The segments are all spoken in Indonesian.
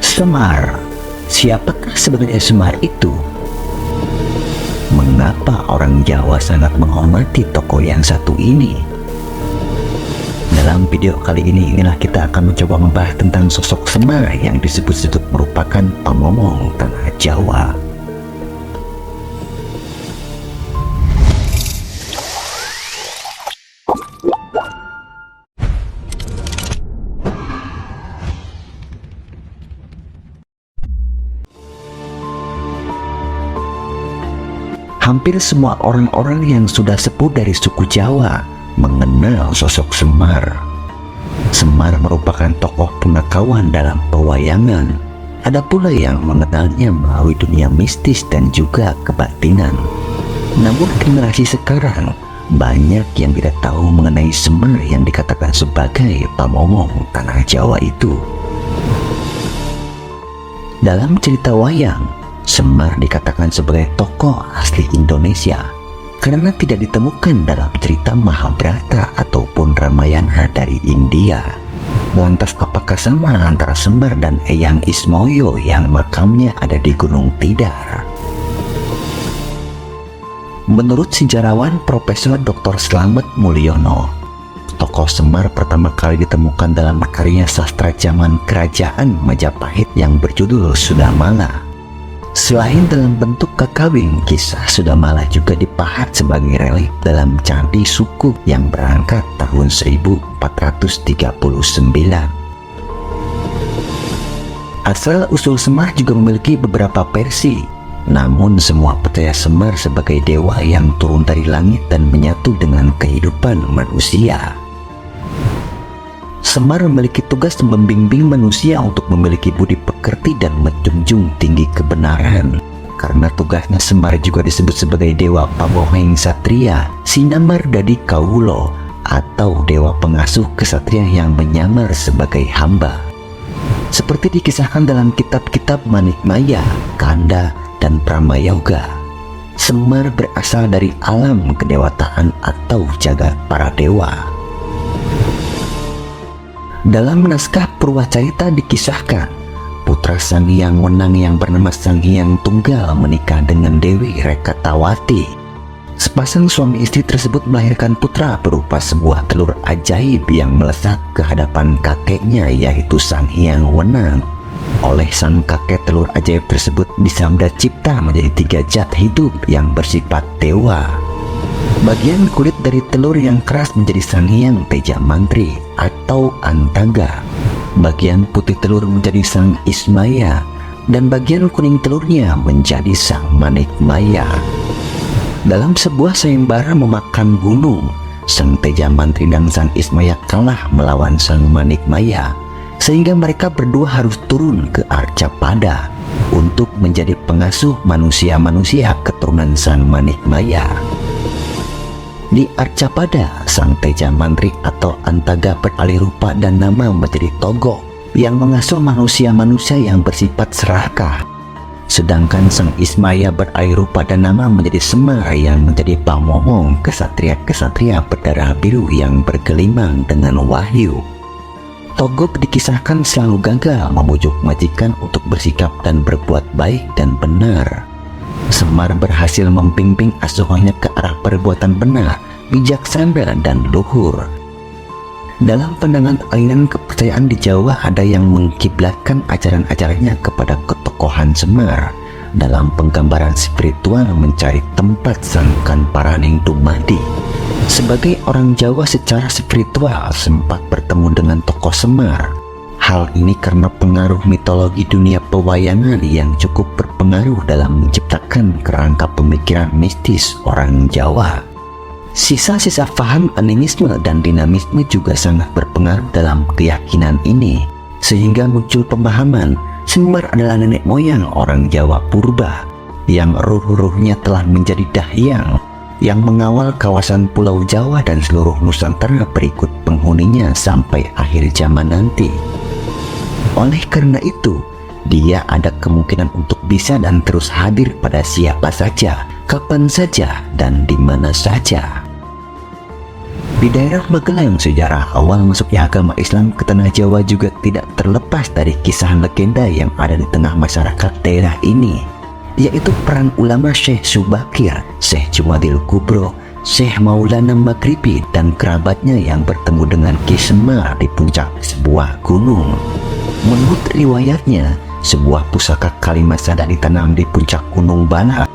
Semar. Siapakah sebenarnya Semar itu? Mengapa orang Jawa sangat menghormati tokoh yang satu ini? Dalam video kali inilah kita akan mencoba membahas tentang sosok Semar yang disebut-sebut merupakan pamomong tanah Jawa. Hampir semua orang-orang yang sudah sepuh dari suku Jawa mengenal sosok Semar. Semar merupakan tokoh punakawan dalam pewayangan. Ada pula yang mengenalnya melalui dunia mistis dan juga kebatinan. Namun generasi sekarang banyak yang tidak tahu mengenai Semar yang dikatakan sebagai pamomong tanah Jawa itu. Dalam cerita wayang, Semar dikatakan sebagai tokoh asli Indonesia karena tidak ditemukan dalam cerita Mahabharata ataupun Ramayana dari India. Lantas apakah sama antara Semar dan Eyang Ismoyo yang makamnya ada di Gunung Tidar? Menurut sejarawan Profesor Dr. Slamet Mulyono, tokoh Semar pertama kali ditemukan dalam karya sastra zaman Kerajaan Majapahit yang berjudul Sudamala. Selain dalam bentuk kakawin, kisah Sudamala juga dipahat sebagai relik dalam candi suku yang berangkat tahun 1439. Asal-usul Semar juga memiliki beberapa versi, namun semua percaya Semar sebagai dewa yang turun dari langit dan menyatu dengan kehidupan manusia. Semar memiliki tugas membimbing manusia untuk memiliki budi pekerti dan menjunjung tinggi kebenaran. Karena tugasnya Semar juga disebut sebagai dewa pamoheng satria, sinamar dadi kawulo, atau dewa pengasuh kesatria yang menyamar sebagai hamba. Seperti dikisahkan dalam kitab-kitab Manikmaya, Kanda, dan Pramayoga, Semar berasal dari alam kedewataan atau jagat para dewa. Dalam naskah Purwacarita dikisahkan, putra Sang Hyang Wenang yang bernama Sang Hyang Tunggal menikah dengan Dewi Rekatawati. Sepasang suami istri tersebut melahirkan putra berupa sebuah telur ajaib yang melesat ke hadapan kakeknya, yaitu Sang Hyang Wenang. Oleh sang kakek, telur ajaib tersebut disabda cipta menjadi 3 zat hidup yang bersifat dewa. Bagian kulit dari telur yang keras menjadi Sang Hyang Teja Mantri atau Antaga. Bagian putih telur menjadi Sang Ismaya, dan bagian kuning telurnya menjadi Sang Manikmaya. Dalam sebuah sayembara memakan gunung, Sang Teja Mantri dan Sang Ismaya kalah melawan Sang Manikmaya, sehingga mereka berdua harus turun ke Arcapada untuk menjadi pengasuh manusia-manusia keturunan Sang Manikmaya. Di Arcapada, Sang Teja Mantri atau Antaga beralih rupa dan nama menjadi Togok yang mengasuh manusia-manusia yang bersifat serakah. Sedangkan Sang Ismaya beralih rupa dan nama menjadi Semar yang menjadi pamomong kesatria-kesatria berdarah biru yang bergelimang dengan wahyu. Togok dikisahkan selalu gagal memujuk majikan untuk bersikap dan berbuat baik dan benar. Semar berhasil membimbing asuhannya ke arah perbuatan benar, bijaksana, dan luhur. Dalam pandangan aliran kepercayaan di Jawa, ada yang mengkiblatkan ajaran-ajarannya kepada ketokohan Semar. Dalam penggambaran spiritual mencari tempat sangkan paraning dumadi. Sebagai orang Jawa secara spiritual sempat bertemu dengan tokoh Semar. Hal ini karena pengaruh mitologi dunia pewayangan yang cukup berpengaruh dalam menciptakan kerangka pemikiran mistis orang Jawa. Sisa-sisa paham animisme dan dinamisme juga sangat berpengaruh dalam keyakinan ini, sehingga muncul pemahaman Semar adalah nenek moyang orang Jawa purba yang ruh-ruhnya telah menjadi dahyang yang mengawal kawasan Pulau Jawa dan seluruh Nusantara berikut penghuninya sampai akhir zaman nanti. Oleh karena itu, dia ada kemungkinan untuk bisa dan terus hadir pada siapa saja, kapan saja, dan di mana saja. Di daerah Magelang, sejarah awal masuknya agama Islam ke tanah Jawa juga tidak terlepas dari kisah legenda yang ada di tengah masyarakat daerah ini, yaitu peran ulama Syekh Subakir, Syekh Jumadil Kubro, Syekh Maulana Maghribi dan kerabatnya yang bertemu dengan Ki Semar di puncak sebuah gunung. Menurut riwayatnya, sebuah pusaka kalimat sada ditanam di puncak Gunung Bala.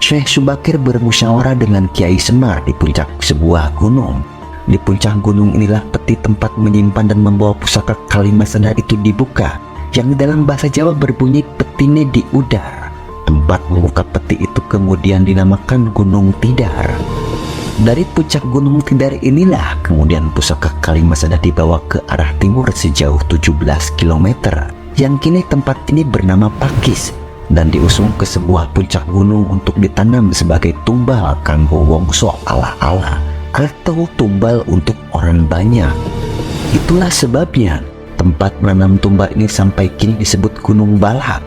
Syekh Subakir bermusyawarah dengan Kiai Semar di puncak sebuah gunung. Di puncak gunung inilah peti tempat menyimpan dan membawa pusaka kalimat sada itu dibuka, yang dalam bahasa Jawa berbunyi petine di udar. Tempat membuka peti itu kemudian dinamakan Gunung Tidar. Dari puncak Gunung Tidar inilah kemudian pusaka kalimat sada dibawa ke arah timur sejauh 17 km, yang kini tempat ini bernama Pakis, dan diusung ke sebuah puncak gunung untuk ditanam sebagai tumbal kanggo wongso ala-ala atau tumbal untuk orang banyak. Itulah sebabnya tempat menanam tumbal ini sampai kini disebut Gunung Balak.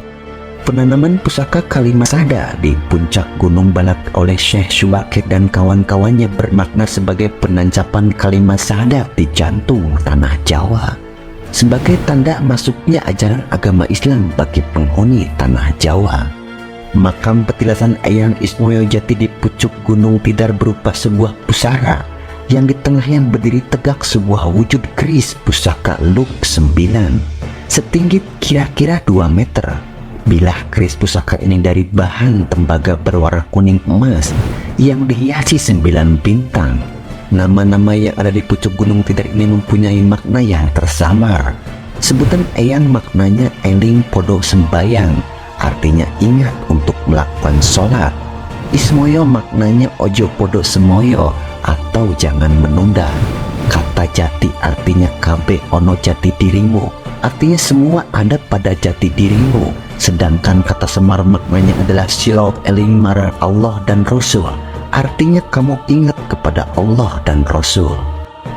Penanaman pusaka kalimat sada di puncak Gunung Balak oleh Syekh Subakir dan kawan-kawannya bermakna sebagai penancapan kalimat sada di jantung tanah Jawa, sebagai tanda masuknya ajaran agama Islam bagi penghuni tanah Jawa. Makam petilasan Eyang Ismoyo Jati di pucuk Gunung Tidar berupa sebuah pusara, yang di tengahnya berdiri tegak sebuah wujud keris pusaka Luk 9 setinggi kira-kira 2 meter. Bilah keris pusaka ini dari bahan tembaga berwarna kuning emas yang dihiasi 9 bintang. Nama-nama yang ada di pucuk Gunung Tidar ini mempunyai makna yang tersamar. Sebutan Eyang maknanya eling podo sembayang, artinya ingat untuk melakukan sholat. Ismoyo maknanya ojo podo semoyo, atau jangan menunda. Kata jati artinya kabe ono jati dirimu, artinya semua ada pada jati dirimu. Sedangkan kata Semar maknanya adalah silot eling marang Allah dan Rasul, artinya kamu ingat kepada Allah dan Rasul.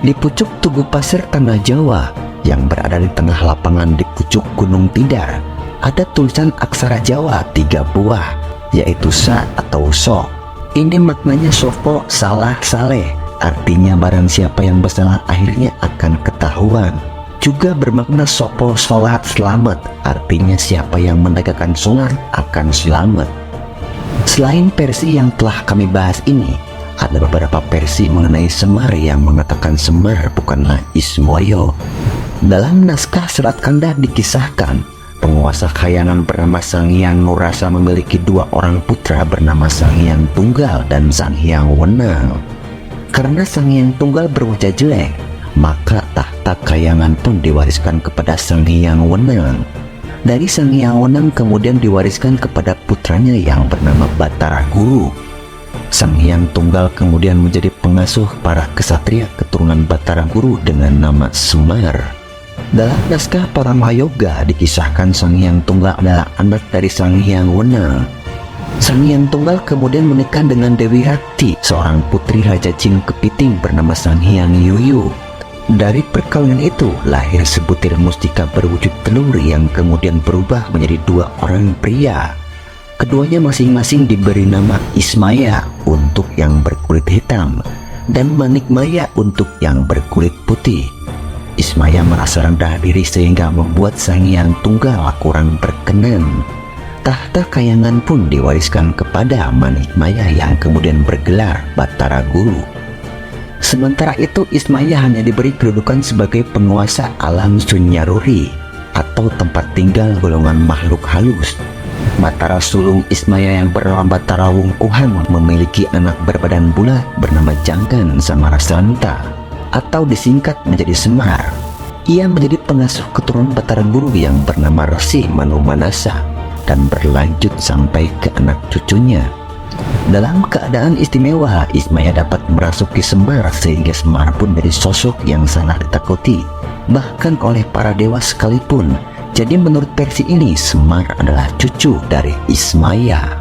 Di pucuk Tugu Pasir tanah Jawa yang berada di tengah lapangan di pucuk Gunung Tidar, ada tulisan aksara Jawa 3 buah, yaitu sa atau so. Ini maknanya sopo salah saleh, artinya barang siapa yang bersalah akhirnya akan ketahuan. Juga bermakna sopo sholat selamat, artinya siapa yang menegakkan sholat akan selamat. Selain versi yang telah kami bahas ini, ada beberapa versi mengenai Semar yang mengatakan Semar bukanlah Ismoyo. Dalam naskah Serat Kanda dikisahkan, penguasa Kayangan bernama Sang Hyang Nurasa memiliki 2 orang putra bernama Sang Hyang Tunggal dan Sang Hyang Wenang. Karena Sang Hyang Tunggal berwajah jelek, maka tahta Kayangan pun diwariskan kepada Sang Hyang Wenang. Dari Sang Hyang Wenang kemudian diwariskan kepada putranya yang bernama Batara Guru. Sang Hyang Tunggal kemudian menjadi pengasuh para kesatria keturunan Batara Guru dengan nama Semar. Dalam naskah Paramayoga dikisahkan Sang Hyang Tunggal adalah anak dari Sang Hyang Wenang. Sang Hyang Tunggal kemudian menikah dengan Dewi Rakti, seorang putri Raja Jin Kepiting bernama Sang Hyang Yuyu. Dari perkawinan itu lahir sebutir mustika berwujud telur yang kemudian berubah menjadi 2 orang pria. Keduanya masing-masing diberi nama Ismaya untuk yang berkulit hitam dan Manikmaya untuk yang berkulit putih. Ismaya merasa rendah diri sehingga membuat Sang Hyang Tunggal kurang berkenan. Tahta Kayangan pun diwariskan kepada Manikmaya yang kemudian bergelar Batara Guru. Sementara itu Ismaya hanya diberi kedudukan sebagai penguasa alam Sunyaruri atau tempat tinggal golongan makhluk halus. Batara sulung Ismaya yang bernama Batara Wungkuhan memiliki anak berbadan bulat bernama Janggan Samarasanta atau disingkat menjadi Semar. Ia menjadi pengasuh keturunan Batara Guru yang bernama Resi Manumanasa dan berlanjut sampai ke anak cucunya. Dalam keadaan istimewa, Ismaya dapat merasuki Semar sehingga Semar pun menjadi sosok yang sangat ditakuti bahkan oleh para dewa sekalipun. Jadi menurut versi ini Semar adalah cucu dari Ismaya.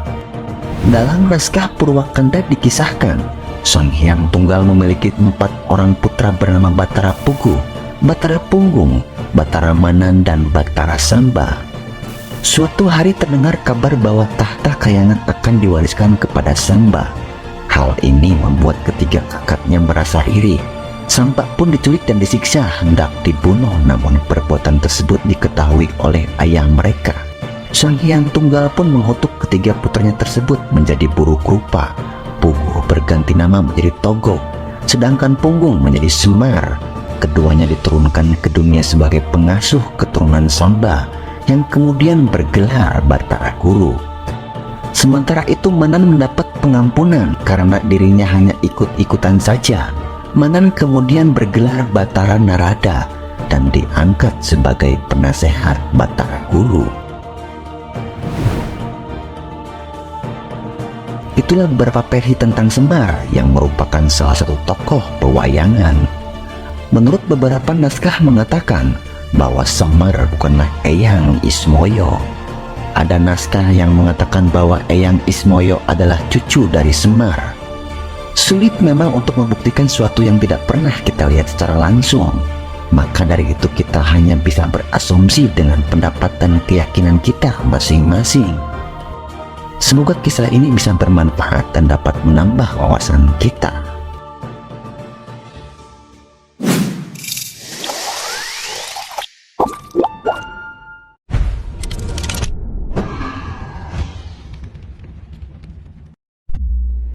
Dalam naskah Purwakanda dikisahkan Sang Hyang Tunggal memiliki 4 orang putra bernama Batara Pugu, Batara Punggung, Batara Manan, dan Batara Samba. Suatu hari terdengar kabar bahwa tahta Kayangan akan diwariskan kepada Samba. Hal ini membuat ketiga kakaknya merasa iri Samba pun diculik dan disiksa hendak dibunuh, namun perbuatan tersebut diketahui oleh ayah mereka. Sang Hyang Tunggal pun mengutuk ketiga putranya tersebut menjadi buruk rupa. Pugu berganti nama menjadi Togok, sedangkan Punggung menjadi Semar. Keduanya diturunkan ke dunia sebagai pengasuh keturunan Samba yang kemudian bergelar Batara Guru. Sementara itu Manan mendapat pengampunan karena dirinya hanya ikut-ikutan saja. Manan kemudian bergelar Batara Narada dan diangkat sebagai penasehat Batara Guru. Itulah beberapa versi tentang Semar yang merupakan salah satu tokoh pewayangan. Menurut beberapa naskah mengatakan bahwa Semar bukanlah Eyang Ismoyo. Ada naskah yang mengatakan bahwa Eyang Ismoyo adalah cucu dari Semar. Sulit memang untuk membuktikan sesuatu yang tidak pernah kita lihat secara langsung. Maka dari itu kita hanya bisa berasumsi dengan pendapat dan keyakinan kita masing-masing. Semoga kisah ini bisa bermanfaat dan dapat menambah wawasan kita.